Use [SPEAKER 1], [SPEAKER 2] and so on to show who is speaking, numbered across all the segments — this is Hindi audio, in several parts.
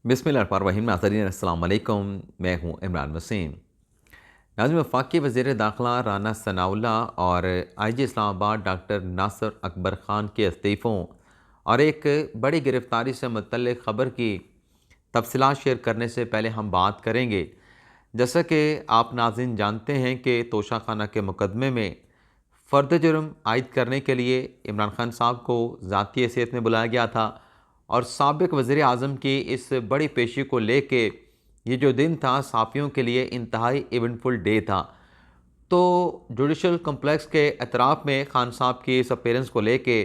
[SPEAKER 1] बिस्मिल्लाहिर्रहमानिर्रहीम। नाज़रीन अस्सलाम वालेकुम, मैं हूँ इमरान वसीम। नाज़रीन, वफाकी वज़ीर दाखिला राना सनाउल्लाह और IG इस्लामाबाद डॉक्टर नासिर अकबर ख़ान के इस्तीफ़ों और एक बड़ी गिरफ़्तारी से मुतल्लिक़ ख़बर की तफ़सीलात शेयर करने से पहले हम बात करेंगे। जैसा कि आप नाज़रीन जानते हैं कि तोशाखाना के मुकदमे में फ़र्द जुर्म आयद करने के लिए इमरान खान साहब को ज़ाती हैसियत में बुलाया गया था और साबिक़ वज़ीर आज़म की इस बड़ी पेशी को लेके ये जो दिन था सहाफ़ियों के लिए इंतहाई इवेंटफुल डे था। तो जुडिशल कम्प्लेक्स के अतराफ़ में खान साहब की इस अपीयरेंस को लेके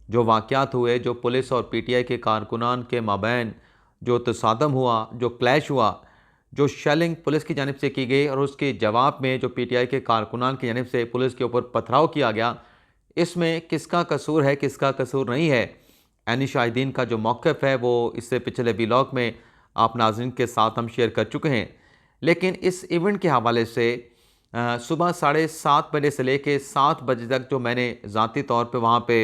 [SPEAKER 1] जो वाक़यात हुए, जो पुलिस और PTI के कारकुनान के माबैन जो तसादम हुआ, जो क्लैश हुआ, जो शेलिंग पुलिस की जानिब से की गई और उसके जवाब में जो PTI के कारकुनान की जानिब से पुलिस के ऊपर पथराव किया गया, इसमें किसका कसूर है, किसका कसूर नहीं है। ऐनी शाहिदीन का जो मौक़िफ़ है वो इससे पिछले व्लॉग में आप नाज़रीन के साथ हम शेयर कर चुके हैं। लेकिन इस इवेंट के हवाले से सुबह 7:30 बजे से लेके 7 बजे तक जो मैंने ज़ाती तौर पे वहाँ पे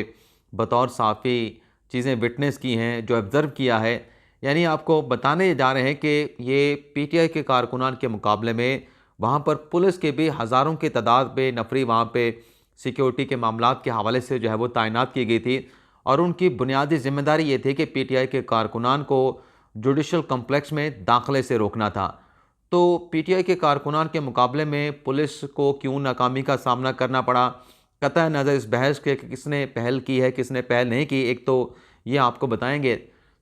[SPEAKER 1] बतौर सहाफ़ी चीज़ें विटनेस की हैं, जो ऑब्ज़र्व किया है, यानी आपको बताने जा रहे हैं कि ये PTI के कारकुनान के मुकाबले में वहाँ पर पुलिस के भी हज़ारों की तादाद में नफरी वहाँ पे सिक्योरिटी के मामलात के हवाले से जो है वो तैनात की गई थी और उनकी बुनियादी ज़िम्मेदारी ये थी कि PTI के कारकुनान को जुडिशल कम्प्लेक्स में दाखिले से रोकना था। तो PTI के कारकुनान के मुकाबले में पुलिस को क्यों नाकामी का सामना करना पड़ा, कतई नज़र इस बहस के कि किसने पहल की है, किसने पहल नहीं की, एक तो ये आपको बताएँगे।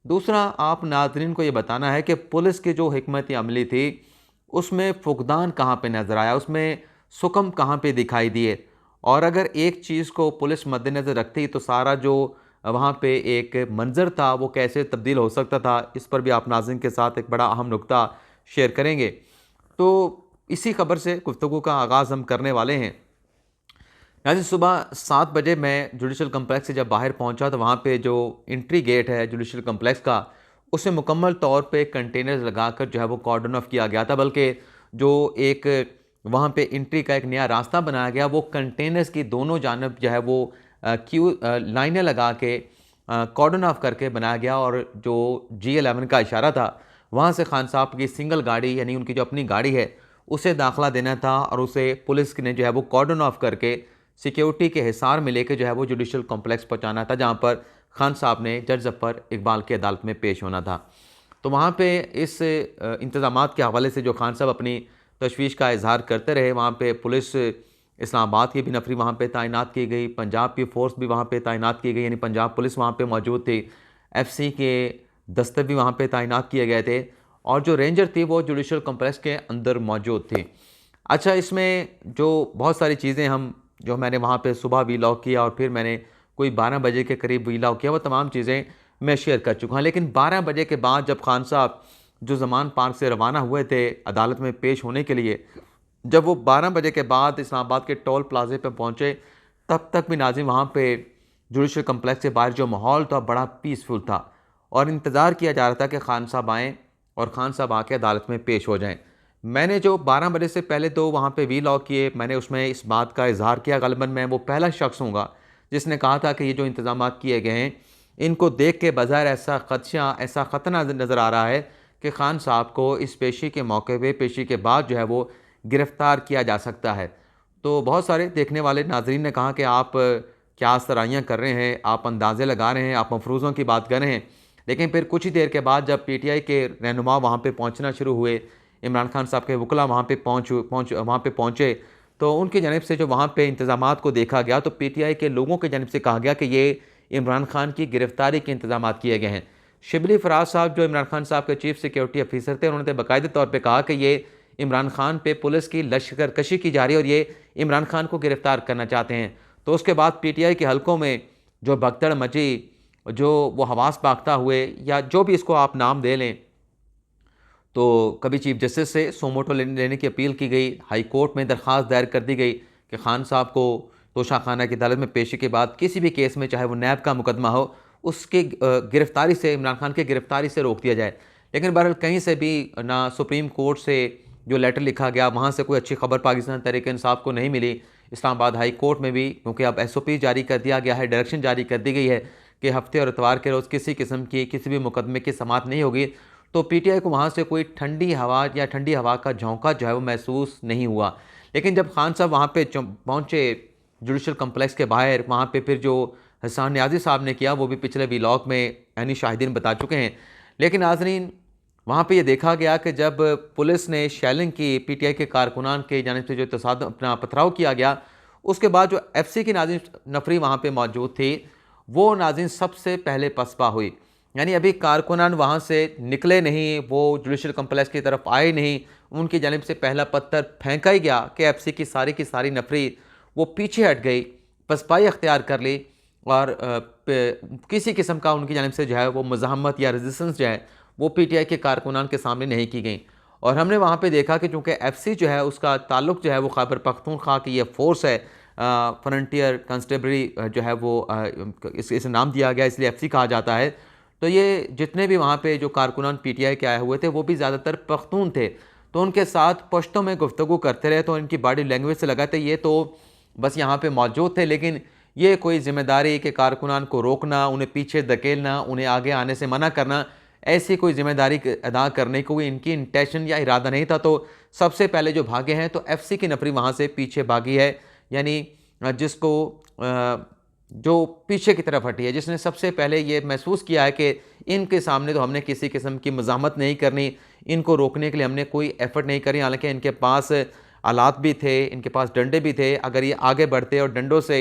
[SPEAKER 1] दूसरा, आप नाज़रीन को ये बताना है कि पुलिस की जो हिकमत अमली थी, उसमें फुक़दान कहाँ पे नज़र आया, उसमें सुकम कहाँ पे दिखाई दिए और अगर एक चीज़ को पुलिस मद्देनज़र रखती तो सारा जो वहाँ पे एक मंज़र था वो कैसे तब्दील हो सकता था, इस पर भी आप नाज़रीन के साथ एक बड़ा अहम नुक्ता शेयर करेंगे। तो इसी खबर से गुफ्तगू का आगाज़ हम करने वाले हैं। नाज़रीन, सुबह 7 बजे मैं जुडिशल कम्प्लेक्स से जब बाहर पहुँचा तो वहाँ पे जो एंट्री गेट है जुडिशल कम्प्लेक्स का, उसे मुकम्मल तौर पे कंटेनर्स लगाकर जो है वो कॉर्डन ऑफ किया गया था। बल्कि जो एक वहाँ पे एंट्री का एक नया रास्ता बनाया गया, वो कंटेनर्स की दोनों जानब जो है वो लाइनें लगा के कॉर्डन ऑफ करके बनाया गया और जो G11 का इशारा था, वहाँ से खान साहब की सिंगल गाड़ी यानी उनकी जो अपनी गाड़ी है, उसे दाखिला देना था और उसे पुलिस ने जो है वो कॉर्डन ऑफ करके सिक्योरिटी के हिसार में लेके जो है वो जुडिशल कॉम्प्लेक्स पहुँचाना था, जहाँ पर खान साहब ने जज ज़फ़र इकबाल की अदालत में पेश होना था। तो वहाँ पे इस इंतज़ामात के हवाले से जो खान साहब अपनी तशवीश का इज़हार करते रहे, वहाँ पे पुलिस इस्लामाबाद की भी नफरी वहाँ पे तैनात की गई, पंजाब की फ़ोर्स भी वहाँ पे तैनात की गई, यानी पंजाब पुलिस वहाँ पे मौजूद थी, FC के दस्ते भी वहाँ पे तैनात किए गए थे और जो रेंजर थी वो जुडिशल कॉम्प्लेक्स के अंदर मौजूद थी। अच्छा, इसमें जो बहुत सारी चीज़ें जो मैंने वहाँ पे सुबह व्लॉग किया और फिर मैंने कोई 12 बजे के करीब व्लॉग किया, वो तमाम चीज़ें मैं शेयर कर चुका हूँ। लेकिन 12 बजे के बाद जब खान साहब जो ज़मान पार्क से रवाना हुए थे अदालत में पेश होने के लिए, जब वो 12 बजे के बाद इस्लामाबाद के टोल प्लाज़े पे पहुँचे, तब तक भी नाज़रीन वहाँ पे जुडिशल कम्प्लेक्स के बाहर जो माहौल था बड़ा पीसफुल था और इंतज़ार किया जा रहा था कि खान साहब आएँ और खान साहब आके अदालत में पेश हो जाएँ। मैंने जो 12 बजे से पहले तो वहाँ पे व्लॉग किए, मैंने उसमें इस बात का इज़हार किया, ग़ालिबन मैं वो पहला शख्स हूँगा जिसने कहा था कि ये जो इंतज़ामात किए गए हैं, इनको देख के बज़ाहिर ऐसा ख़दशा, ऐसा ख़तरा नज़र आ रहा है कि खान साहब को इस पेशी के मौके पे, पेशी के बाद जो है वो गिरफ़्तार किया जा सकता है। तो बहुत सारे देखने वाले नाज़रीन ने कहा कि आप क्या सराहियाँ कर रहे हैं, आप अंदाज़े लगा रहे हैं, आप मफरूज़ों की बात कर रहे हैं। लेकिन फिर कुछ ही देर के बाद जब PTI के रहनुमा वहाँ पे पहुँचना शुरू हुए, इमरान खान साहब के वकील वहाँ पे वहाँ पे पहुँचे, तो उनकी जानिब से जो वहाँ पे इंतज़ामात को देखा गया तो PTI के लोगों की जानिब से कहा गया कि ये इमरान खान की गिरफ़्तारी के इंतज़ामात किए गए हैं। शिबली फ़राज साहब जो इमरान खान साहब के चीफ़ सिक्योरिटी ऑफिसर थे, उन्होंने बाकायदे तौर पे कहा कि ये इमरान खान पे पुलिस की लश्करकशी की जा रही है और ये इमरान खान को गिरफ़्तार करना चाहते हैं। तो उसके बाद PTI के हलकों में जो भगदड़ मची, जो वो हवास भागता हुए या जो भी इसको आप नाम दे लें, तो कभी चीफ जस्टिस से सोमोटो लेने की अपील की गई, हाई कोर्ट में दरख्वास्त दायर कर दी गई कि खान साहब को तोशाखाना की अदालत में पेशी के बाद किसी भी केस में, चाहे वो नैब का मुकदमा हो, उसकी गिरफ़्तारी से, इमरान खान की गिरफ़्तारी से रोक दिया जाए। लेकिन बहरहाल कहीं से भी ना सुप्रीम कोर्ट से जो लेटर लिखा गया, वहाँ से कोई अच्छी खबर पाकिस्तान तहरीक-ए-इंसाफ को नहीं मिली। इस्लामाबाद हाई कोर्ट में भी, क्योंकि अब SOP जारी कर दिया गया है, डायरेक्शन जारी कर दी गई है कि हफ्ते और इतवार के रोज़ किसी किस्म की किसी भी मुकदमे की समाअत नहीं होगी। तो पीटीआई को वहाँ से कोई ठंडी हवा या ठंडी हवा का झोंका जो है वो महसूस नहीं हुआ। लेकिन जब खान साहब वहाँ पे पहुँचे जुडिशल कम्प्लेक्स के बाहर, वहाँ पे फिर जो हसन नियाज़ी साहब ने किया वो भी पिछले व्लॉग में यानी शाहिदीन बता चुके हैं। लेकिन नाज़रीन, वहाँ पे ये देखा गया कि जब पुलिस ने शेलिंग की पीटीआई के कारकुनान के जानिब से जो तसादुम अपना पथराव किया गया, उसके बाद जो एफसी की नाज़रीन नफरी वहाँ पे मौजूद थी, वो नाज़रीन सबसे पहले पसपा हुई। यानी अभी कारकुनान वहाँ से निकले नहीं, वो जुडिशल कम्प्लेक्स की तरफ आए नहीं, उनकी जानिब से पहला पत्थर फेंका ही गया कि एफसी की सारी नफरी वो पीछे हट गई, पसपाई अख्तियार कर ली और किसी किस्म का उनकी जानिब से जो है वो मज़ाहमत या रेजिस्टेंस जो है वो पीटीआई के कारकुनान के सामने नहीं की गई। और हमने वहाँ पे देखा कि चूँकि एफसी जो है उसका ताल्लुक जो है वो खैबर पख्तूनख्वा की ये फ़ोर्स है, फ्रंटियर कंस्टेबलरी जो है वो इसे नाम दिया गया इसलिए एफसी कहा जाता है। तो ये जितने भी वहाँ पे जो कारकुनान पीटीआई के आए हुए थे वो भी ज़्यादातर पख्तून थे, तो उनके साथ पश्तो में गुफ्तगू करते रहे, तो इनकी बॉडी लैंग्वेज से लगा था ये तो बस यहाँ पे मौजूद थे, लेकिन ये कोई ज़िम्मेदारी के कारकुनान को रोकना, उन्हें पीछे धकेलना, उन्हें आगे आने से मना करना, ऐसी कोई ज़िम्मेदारी अदा करने को इनकी इंटेंशन या इरादा नहीं था। तो सबसे पहले जो भागे हैं तो एफसी की नफरी वहाँ से पीछे भागी है, यानी जिसको जो पीछे की तरफ हटी है, जिसने सबसे पहले ये महसूस किया है कि इनके सामने तो हमने किसी किस्म की मज़ाहमत नहीं करनी, इनको रोकने के लिए हमने कोई एफ़र्ट नहीं करी। हालांकि इनके पास आलात भी थे, इनके पास डंडे भी थे, अगर ये आगे बढ़ते और डंडों से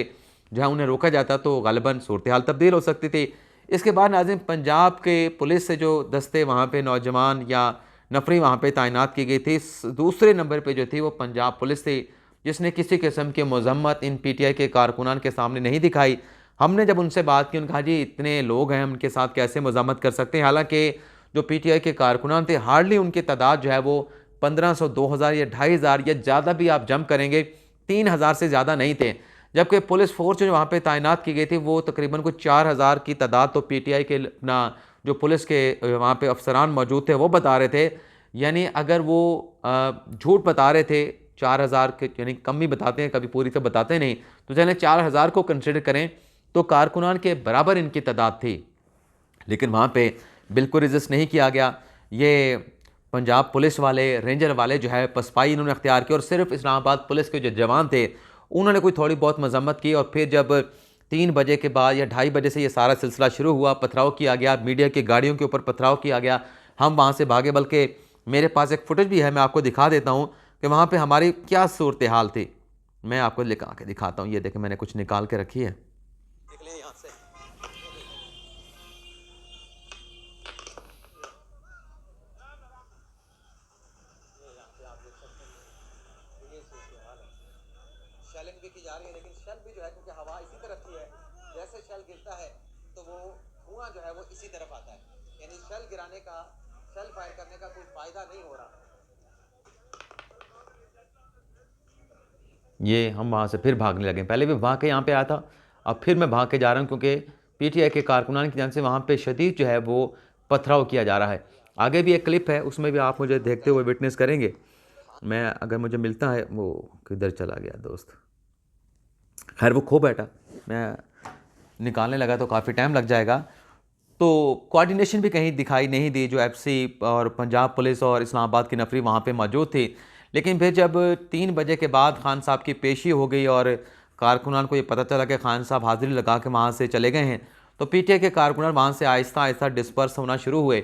[SPEAKER 1] जहाँ उन्हें रोका जाता तो ग़ालिबन सूरत हाल तब्दील हो सकती थी। इसके बाद नाज़रीन, पंजाब के पुलिस से जो दस्ते वहाँ पे नौजवान या नफरी वहाँ पे तैनात की गई थी, दूसरे नंबर पे जो थी वो पंजाब पुलिस थी, जिसने किसी किस्म की मज़म्मत इन पीटीआई के कारकुनान के सामने नहीं दिखाई। हमने जब उनसे बात की, उन्होंने कहा जी इतने लोग हैं, उनके साथ कैसे मज़म्मत कर सकते हैं। हालांकि जो पीटीआई के कारकुनान थे, हार्डली उनकी तादाद जो है वो 1500, 2000 या 2500 या ज़्यादा भी आप जम करेंगे 3000 से ज़्यादा नहीं थे। जबकि पुलिस फोर्स जो वहाँ पे तैनात की गई थी वो तकरीबन कुछ 4000 की तादाद तो पीटीआई के अपना जो पुलिस के वहाँ पे अफसरान मौजूद थे वो बता रहे थे। यानी अगर वो झूठ बता रहे थे 4000 के, यानी कम ही बताते हैं, कभी पूरी तो बताते नहीं, तो चलें 4000 को कंसिडर करें तो कारकुनान के बराबर इनकी तादाद थी। लेकिन वहाँ पे बिल्कुल रेजिस्ट नहीं किया गया। ये पंजाब पुलिस वाले, रेंजर वाले जो है पसपाई इन्होंने अख्तियार की और सिर्फ इस्लामाबाद पुलिस के जो जवान थे उन्होंने कोई थोड़ी बहुत मजम्मत की। और फिर जब 3 बजे के बाद या 2:30 बजे से ये सारा सिलसिला शुरू हुआ, पथराव किया गया, मीडिया की गाड़ियों के ऊपर पथराव किया गया, हम वहाँ से भागे। बल्कि मेरे पास एक फुटेज भी है, मैं आपको दिखा देता हूँ कि वहाँ पे हमारी क्या सूरत हाल थी। मैं आपको लेकर के दिखाता हूँ। ये देखें, मैंने कुछ निकाल के रखी है, देख लें यहाँ से। शेलिंग भी की जा रही है, लेकिन शेल भी जो है क्योंकि हवा इसी तरफ की है, जैसे शेल गिरता है तो वो धुआं जो है वो इसी तरफ आता है, यानी शेल गिराने का, शेल फायर करने का कोई फायदा नहीं हो रहा। ये हम वहाँ से फिर भागने लगे। पहले भी भाग के यहाँ पे आया था, अब फिर मैं भाग के जा रहा हूँ क्योंकि पीटीआई के कारकुनान की जानिब से वहाँ पे शदीद जो है वो पथराव किया जा रहा है। आगे भी एक क्लिप है, उसमें भी आप मुझे देखते हुए विटनेस करेंगे। मैं अगर मुझे मिलता है, वो किधर चला गया दोस्त, खैर वो खो बैठा, मैं निकालने लगा तो काफ़ी टाइम लग जाएगा। तो कोऑर्डिनेशन भी कहीं दिखाई नहीं दी, जो एफसी और पंजाब पुलिस और इस्लामाबाद की नफरी वहाँ पे मौजूद थी। लेकिन फिर जब 3 बजे के बाद खान साहब की पेशी हो गई और कारकुनान को ये पता चला कि खान साहब हाजिरी लगा के वहाँ से चले गए हैं, तो पीटीआई के कारकुनान वहाँ से आहिस्ता आहिस्ता डिस्पर्स होना शुरू हुए।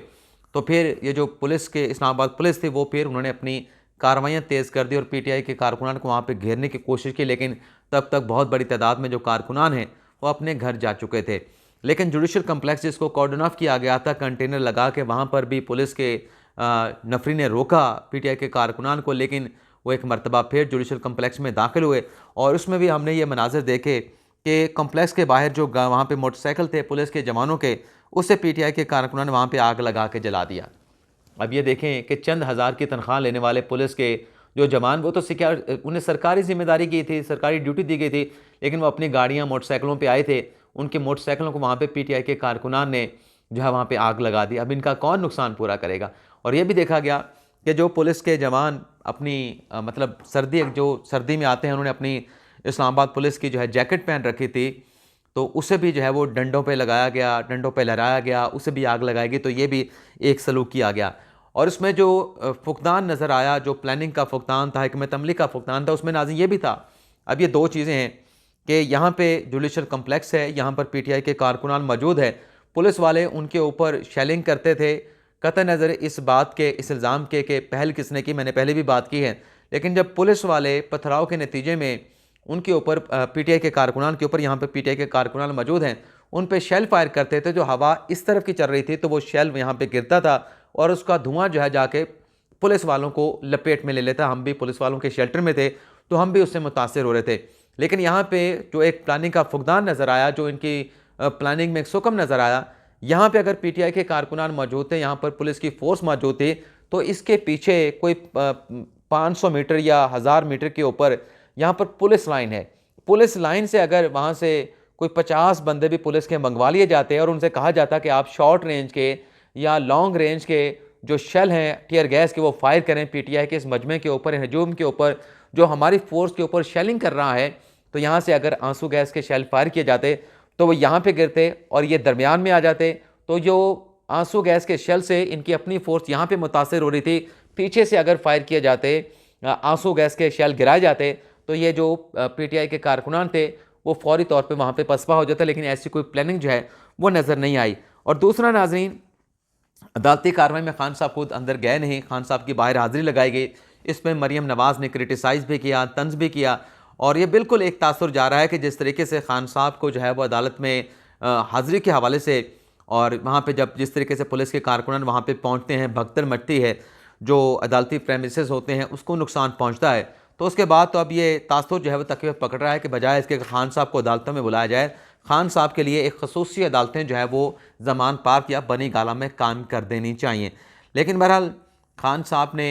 [SPEAKER 1] तो फिर ये जो पुलिस के इस्लामाबाद पुलिस थी वो फिर उन्होंने अपनी कार्रवाइयाँ तेज़ कर दी और पीटीआई के कारकुनान को वहाँ पे घेरने की कोशिश की। लेकिन तब तक बहुत बड़ी तादाद में जो कारकुनान हैं वो अपने घर जा चुके थे। लेकिन जुडिशल कम्प्लेक्स जिसको कॉर्डन ऑफ किया गया था कंटेनर लगा के, वहाँ पर भी पुलिस के नफरी ने रोका पीटीआई के कारकुनान को। लेकिन वो एक मरतबा फिर जुडिशल कम्प्लेक्स में दाखिल हुए और उसमें भी हमने ये मनाजिर देखे कि कम्प्लेक्स के बाहर जो वहाँ पे मोटरसाइकिल थे पुलिस के जवानों के, उससे पीटीआई के कारकुनान ने वहाँ पे आग लगा के जला दिया। अब ये देखें कि चंद हज़ार की तनख्वाह लेने वाले पुलिस के जो जवान, वो तो उन्हें सरकारी जिम्मेदारी की थी, सरकारी ड्यूटी दी गई थी, लेकिन वो अपनी गाड़ियाँ मोटरसाइकिलों पे आए थे, उनके मोटरसाइकिलों को वहाँ पे पीटीआई के कारकुनान ने जो है वहाँ पे आग लगा दी। अब इनका कौन नुकसान पूरा करेगा। और ये भी देखा गया कि जो पुलिस के जवान अपनी मतलब सर्दी में आते हैं, उन्होंने अपनी इस्लामाबाद पुलिस की जो है जैकेट पहन रखी थी, तो उसे भी जो है वो डंडों पे लगाया गया, डंडों पे लहराया गया, उसे भी आग लगाई गई। तो ये भी एक सलूक किया गया। और उसमें जो फुकदान नज़र आया, जो प्लानिंग का फुकदान था, हिकमत अमली का फुकदान था, उसमें नाज़रीन ये भी था। अब ये दो चीज़ें हैं कि यहाँ पे जुडिशल कम्प्लेक्स है, यहाँ पर पीटीआई के कारकुनान मौजूद है, पुलिस वाले उनके ऊपर शेलिंग करते थे। कतई नज़र इस बात के, इस इल्ज़ाम के कि पहल किसने की, मैंने पहले भी बात की है, लेकिन जब पुलिस वाले पथराव के नतीजे में उनके ऊपर पीटीआई के कारकुनान के ऊपर, यहाँ पर पीटीआई के कारकुनान मौजूद हैं, उन पर शेल फायर करते थे, जो हवा इस तरफ की चल रही थी तो वो शेल यहाँ पर गिरता था और उसका धुआं जो है जाके पुलिस वालों को लपेट में ले लेता। हम भी पुलिस वालों के शेल्टर में थे तो हम भी उससे मुतासर हो रहे थे। लेकिन यहाँ पे जो एक प्लानिंग का फुकदान नज़र आया, जो इनकी प्लानिंग में एक सुकम नज़र आया, यहाँ पे अगर पीटीआई के कारकुनान मौजूद थे, यहाँ पर पुलिस की फोर्स मौजूद थी, तो इसके पीछे कोई 500 मीटर या 1000 मीटर के ऊपर यहाँ पर पुलिस लाइन है। पुलिस लाइन से अगर वहाँ से कोई 50 बंदे भी पुलिस के मंगवा लिए जाते और उनसे कहा जाता कि आप शॉर्ट रेंज के या लॉन्ग रेंज के जो शेल हैं टीयर गैस के, वो फायर करें पीटीआई के इस मजमे के ऊपर, हजूम के ऊपर, जो हमारी फोर्स के ऊपर शेलिंग कर रहा है, तो यहाँ से अगर आंसू गैस के शेल फायर किए जाते तो वो यहाँ पे गिरते और ये दरमियान में आ जाते, तो जो आंसू गैस के शेल से इनकी अपनी फोर्स यहाँ पे मुतासर हो रही थी, पीछे से अगर फायर किए जाते, आंसू गैस के शेल गिराए जाते, तो ये जो पीटीआई के कारकुनान थे वो फौरी तौर पर वहाँ पर पसपा हो जाता। लेकिन ऐसी कोई प्लानिंग जो है वो नज़र नहीं आई। और दूसरा नाज़रीन, अदालती कार्रवाई में खान साहब खुद अंदर गए नहीं, खान साहब की बाहर हाजिरी लगाई गई। इसमें मरीम नवाज़ ने क्रिटिसाइज़ भी किया, तंज भी किया, और ये बिल्कुल एक तासुर जा रहा है कि जिस तरीके से खान साहब को जो है वो अदालत में हाजिरी के हवाले से, और वहाँ पे जब जिस तरीके से पुलिस के कारकुनान वहाँ पे पहुँचते हैं, भगदड़ मचती है, जो अदालती प्रेमिसेस होते हैं उसको नुकसान पहुँचता है, तो उसके बाद तो अब ये तासुर जो है वो तकरीबन पकड़ रहा है कि बजाय इसके खान साहब को अदालतों में बुलाया जाए, खान साहब के लिए एक खसूसी अदालतें जो है वो ज़मान पार्क या बनी गाला में काम कर देनी चाहिए। लेकिन बहरहाल खान साहब ने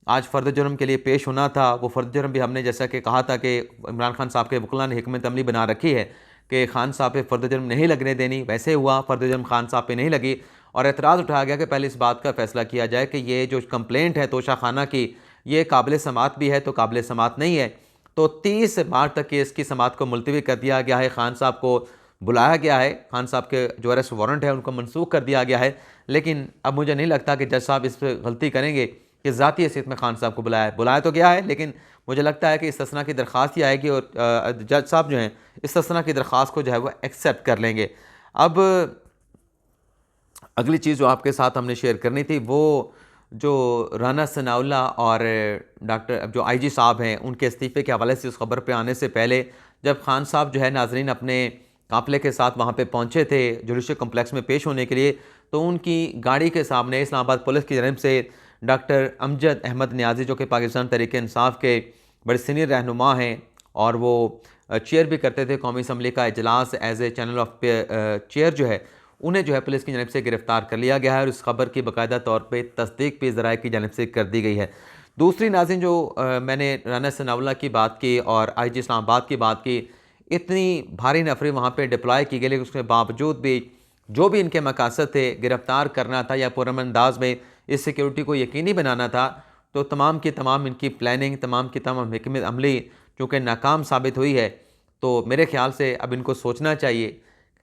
[SPEAKER 1] आज फ़र्द जुर्म के लिए पेश होना था। वो फ़र्द जुर्म भी हमने जैसा कि कहा था कि इमरान खान साहब के वकला ने हिकमत अमली बना रखी है कि खान साहब पे फ़र्द जुर्म नहीं लगने देनी। वैसे हुआ, फ़र्द जुर्म खान साहब पे नहीं लगी और एतराज़ उठाया गया कि पहले इस बात का फ़ैसला किया जाए कि ये जो कंप्लेंट है तोशा खाना की, ये काबिल समात भी है तो काबिल समात नहीं है। तो 30 मार्च तक केस की समात को मुलतवी कर दिया गया है। खान साहब को बुलाया गया है, खान साहब के जो अरेस्ट वारंट है उनको मनसूख कर दिया गया है। लेकिन अब मुझे नहीं लगता कि जज साहब इस पर गलती करेंगे कि ज़ाती हैसियत में खान साहब को बुलाया तो गया है, लेकिन मुझे लगता है कि इस्तिस्ना की दरख्वास्त ही आएगी और जज साहब जो हैं इस्तिस्ना की दरख्वास्त को जो है वो एक्सेप्ट कर लेंगे। अब अगली चीज़ जो आपके साथ हमने शेयर करनी थी, वो जो राना सनाउल्लाह और डॉक्टर जो आईजी साहब हैं उनके इस्तीफ़े के हवाले से उस खबर पे आने से पहले, जब खान साहब जो है नाजरीन अपने काफ़िले के साथ वहाँ पे पहुँचे थे जुडिशल कम्प्लेक्स में पेश होने के लिए, तो उनकी गाड़ी के सामने इस्लामाबाद पुलिस की जानिब से डॉक्टर अमजद अहमद नियाज़ी, जो कि पाकिस्तान तहरीक-ए-इंसाफ के बड़े सीनियर रहनुमा हैं और वो चेयर भी करते थे कौमी असम्बली का इजलास as a channel of chair जो है, उन्हें जो है पुलिस की जानिब से गिरफ़्तार कर लिया गया है और इस खबर की बाकायदा तौर पे तस्दीक भी ज़राए की जानिब से कर दी गई है। दूसरी नाज़रीन, जो मैंने राना सनाउल्लाह की बात की और आईजी इस्लामाबाद की बात की, इतनी भारी नफरी वहाँ पे डिप्लॉय की गई, लेकिन उसके बावजूद भी जो भी इनके मकासद थे, गिरफ़्तार करना था या पुरअमन अंदाज में इस सिक्योरिटी को यकीनी बनाना था, तो तमाम की तमाम इनकी प्लानिंग, तमाम की तमाम हिकमत अमली चूँकि नाकाम साबित हुई है, तो मेरे ख़्याल से अब इनको सोचना चाहिए।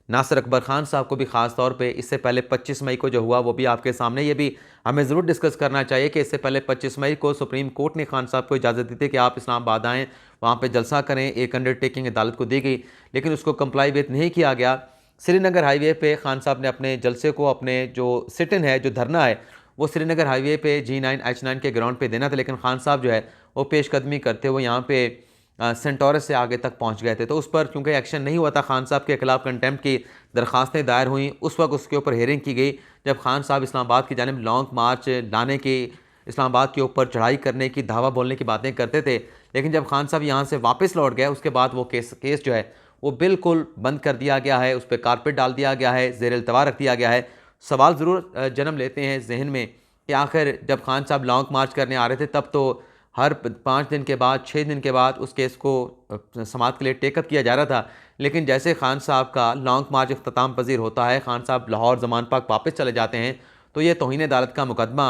[SPEAKER 1] नासिर अकबर ख़ान साहब को भी ख़ास तौर पे इससे पहले 25 मई को जो हुआ वो भी आपके सामने, ये भी हमें ज़रूर डिस्कस करना चाहिए कि इससे पहले 25 मई को सुप्रीम कोर्ट ने खान साहब को इजाज़त दी थी कि आप इस्लामाबाद आएँ, वहाँ पे जलसा करें, एक अंडरटेकिंग अदालत को दी गई, लेकिन उसको कंप्लाई विद नहीं किया गया। श्रीनगर हाईवे पे खान साहब ने अपने जलसे को, अपने जो सिट इन है, जो धरना है, वो श्रीनगर हाईवे पे G9 H9 के ग्राउंड पे देना था, लेकिन खान साहब जो है वो पेशकदमी करते हुए यहाँ पे सेंटोरस से आगे तक पहुँच गए थे। तो उस पर क्योंकि एक्शन नहीं हुआ था, खान साहब के खिलाफ कंटेम्प्ट की दरख्वास्तें दायर हुई, उस वक्त उसके ऊपर हेयरिंग की गई जब खान साहब इस्लामाबाद की जानिब लॉन्ग मार्च लाने की, इस्लामाबाद के ऊपर चढ़ाई करने की, धावा बोलने की बातें करते थे। लेकिन जब खान साहब यहाँ से वापस लौट गए, उसके बाद वो केस जो है वो बिल्कुल बंद कर दिया गया है, उस पर कारपेट डाल दिया गया है, ज़ेर इल्तवा रख दिया गया है। सवाल ज़रूर जन्म लेते हैं जहन में कि आखिर जब खान साहब लॉन्ग मार्च करने आ रहे थे, तब तो हर 5 दिन के बाद, 6 दिन के बाद उस केस को समाअत के लिए टेकअप किया जा रहा था। लेकिन जैसे खान साहब का लॉन्ग मार्च इख्तिताम पजीर होता है, खान साहब लाहौर ज़मान पाक वापस चले जाते हैं, तो ये तौहीन अदालत का मुकदमा,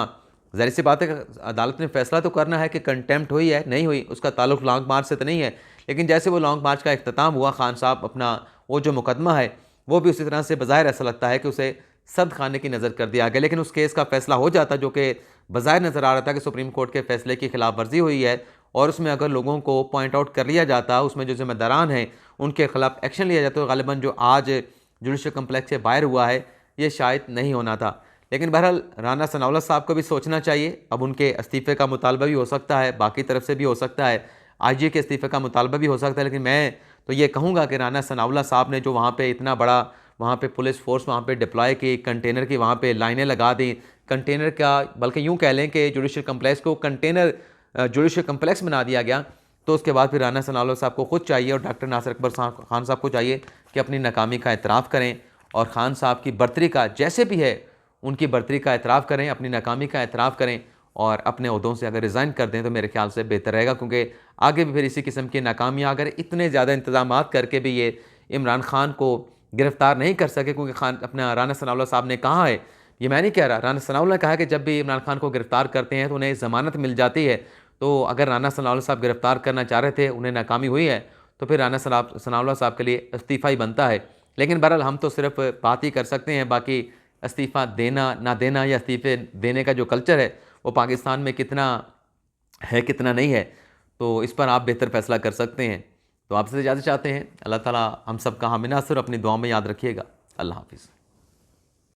[SPEAKER 1] ज़ाहिर सी बात है अदालत ने फैसला तो करना है कि कंटेम्प्ट हुई है नहीं हुई, उसका ताल्लुक लॉन्ग मार्च से तो नहीं है। लेकिन जैसे वो लॉन्ग मार्च का इख्तिताम हुआ, खान साहब अपना वो जो मुकदमा है वो भी उसी तरह से बज़ाहिर ऐसा लगता है कि उसे सख्त खाने की नज़र कर दिया गया। लेकिन उस केस का फैसला हो जाता जो कि बज़ाहिर नज़र आ रहा था कि सुप्रीम कोर्ट के फैसले की खिलाफ वर्जी हुई है, और उसमें अगर लोगों को पॉइंट आउट कर लिया जाता, उसमें जो ज़िम्मेदारान हैं उनके खिलाफ एक्शन लिया जाता, तो ग़ालिबन जो आज जुडिशल कम्प्लेक्स से बाहर हुआ है ये शायद नहीं होना था। लेकिन बहरहाल राना सनाउल्लाह साहब को भी सोचना चाहिए। अब उनके इस्तीफ़े का मुतालबा भी हो सकता है, बाकी तरफ से भी हो सकता है, आईजी के इस्तीफ़े का मुतालबा भी हो सकता है। लेकिन मैं तो ये कहूँगा कि राना सनाउल्लाह साहब ने जो वहाँ पे इतना बड़ा वहाँ पे पुलिस फोर्स वहाँ पे डिप्लॉय की, कंटेनर की वहाँ पे लाइनें लगा दी, कंटेनर का बल्कि यूँ कह लें कि जुडिशल कम्प्लेक्स को कंटेनर जुडिशल कम्प्लेक्स बना दिया गया, तो उसके बाद फिर राना सनाउल्लाह साहब को खुद चाहिए और डॉक्टर नासिर अकबर खान साहब को चाहिए कि अपनी नाकामी का एतराफ़ करें और खान साहब की बर्तरी का जैसे भी है उनकी बर्तरी का एतराफ़ करें, अपनी नाकामी का एतराफ़ करें और अपने ओहदों से अगर रिज़ाइन कर दें तो मेरे ख्याल से बेहतर रहेगा। क्योंकि आगे भी फिर इसी किस्म की नाकामियाँ अगर इतने ज़्यादा इंतज़ाम करके भी ये इमरान खान को गिरफ़्तार नहीं कर सके, क्योंकि खान अपना राना सनाउल्लाह साहब ने कहा है, ये मैं नहीं कह रहा, राना सनाउल्लाह ने कहा कि जब भी इमरान खान को गिरफ़्तार करते हैं तो उन्हें ज़मानत मिल जाती है। तो अगर राना सनाउल्लाह साहब गिरफ़्तार करना चाह रहे थे, उन्हें नाकामी हुई है, तो फिर राना सनाउल्लाह साहब के लिए इस्तीफ़ा ही बनता है। लेकिन बहरहाल हम तो सिर्फ बात ही कर सकते हैं, बाकी इस्तीफ़ा देना ना देना या इस्तीफ़े देने का जो कल्चर है वो पाकिस्तान में कितना है कितना नहीं है, तो इस पर आप बेहतर फ़ैसला कर सकते हैं। तो आपसे इजाज़त चाहते हैं। अल्लाह ताला हम सब का हामी नासिर अपनी दुआ में याद रखिएगा। अल्लाह हाफ़िज़।